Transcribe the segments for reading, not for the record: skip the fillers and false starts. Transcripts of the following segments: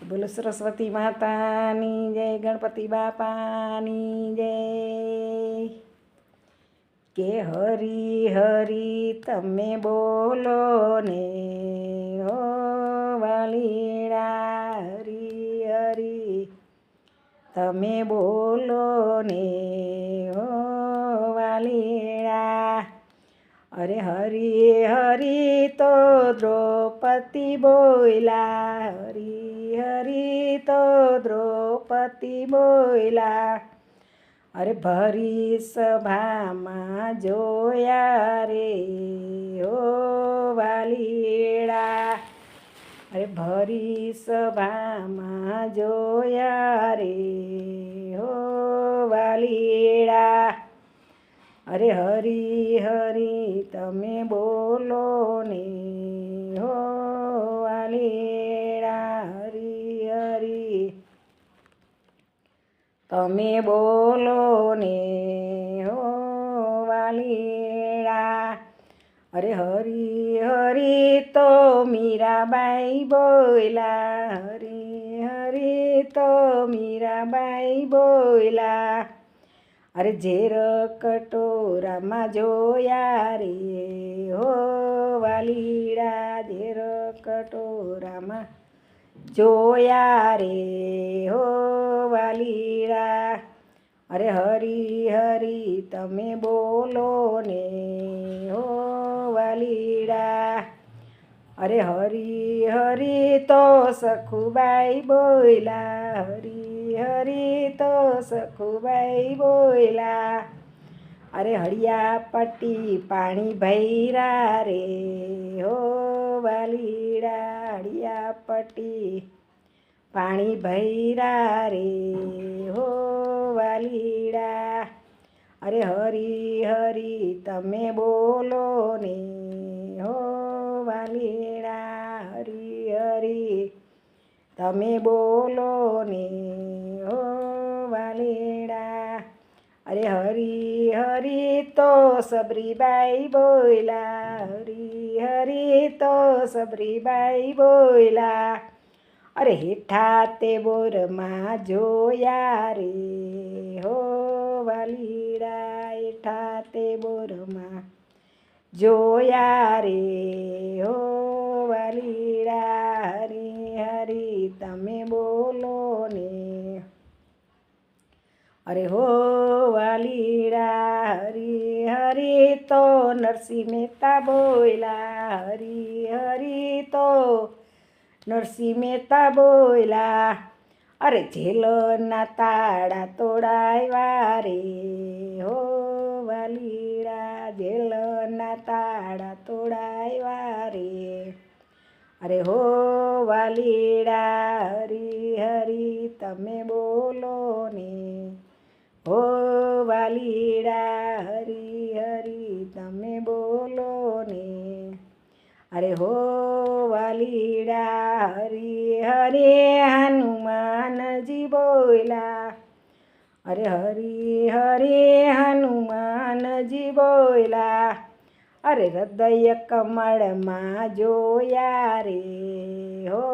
બોલો સરસ્વતી માતાની જય, ગણપતિ બાપાની જય. કે હરી હરી તમે બોલો ને હો વાલીડા, હરી હરી તમે બોલો ને હો વાલીડા. અરે હરી હરી તો દ્રૌપદી બોલ્યા, હરી હરી તો દ્રૌપદી બોલ્યા. અરે ભરી સભામાં જોયા રે હો વાલીડા. અરે ભરી સભામાં જોયા રે હો વાલીડા. અરે હરી હરી તમે બોલો ને હો વાલીડા, હરી હરી તમે બોલો ને હો વાલીડા. અરે હરી હરી તો મીરાબાઈ બોલ્યા, હરી હરી તો મીરાબાઈ બોલ્યા. અરે ઝેર કટોરામાં જોયા રે હો વાલીડા, ઝેર કટોરામાં જોયા રે હો વાલીડા. અરે હરી હરી તમે બોલો ને હો વાલીડા. અરે હરી હરી તો સખુબાઈ બોલ્યા, હરી હરી તો સખુબાઈ બોલ્યા. અરે હળિયા પટ્ટી પાણી ભૈરા રે હો વાલીડા, હળિયા પટ્ટી પાણી ભૈરા રે હો વાલીડા. અરે હરી હરી તમે બોલો ને હો વાલીડા, હરી હરી તમે બોલો ને હો વાલીડા. અરે હરી હરી તો સબરીબાઈ બોલ્યા, હરી હરી તો સબરીબાઈ બોલ્યા. અરે હેઠા તે બોરમાં જોયા રે હો વાલીડા, હેઠા તે બોરમાં જોયા રે હો વાલીડા. હરી હરી તમે બોલો ને અરે હો વાલીડા. હરી હરી તો નરસિંહ મહેતા બોલ્યા, હરી હરી તો નરસિંહ મહેતા બોલ્યા. અરે જેલના તાળા તોડાવ્યા રે હો વાલીડા, જેલના તાળા તોડાવ્યા રે. અરે હો વાલીડા, હરી હરી તમે બોલો ને હો વાલીડા, હરી હરી તમે બોલો ને. અરે હો વાલીડા. હરી હરી હનુમાનજી બોલ્યા, અરે હરી હરી હનુમાનજી બોલ્યા. અરે હૃદય કમળમાં જોયા રે હો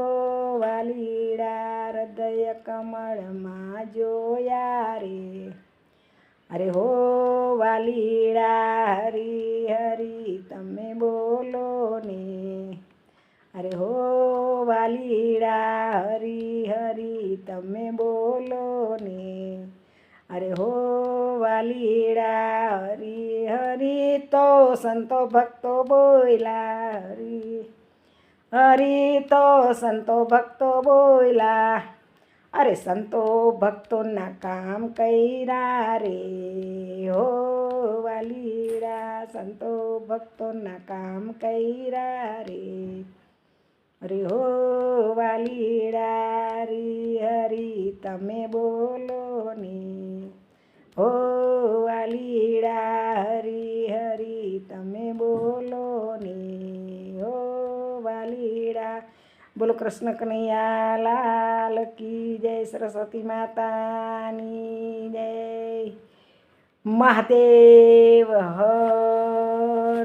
વાલીડા, હૃદય કમળમાં જોયા રે. અરે હો વાલીડા. હરી હરી તમે બોલો ને અરે હો વાલીડા, હરી હરી તમે બોલો ને. અરે હો વાલીડા. હરી હરી તો સંતો ભક્તો બોલ્યા, હરી હરી તો સંતો ભક્તો બોલ્યા. અરે સંતો ભક્તોના કામ કર્યા રે હો વાલીડા, સંતો ભક્તોના કામ કર્યા રે. અરે હો વાલીડા. હરી હરી તમે બોલો ને હો વાલીડા, હરી હરી તમે બોલો ને હો વાલીડા. બોલો કૃષ્ણ કનૈયા લાલ કી જય, સરસ્વતી માતાની જય. મહાદેવ હર.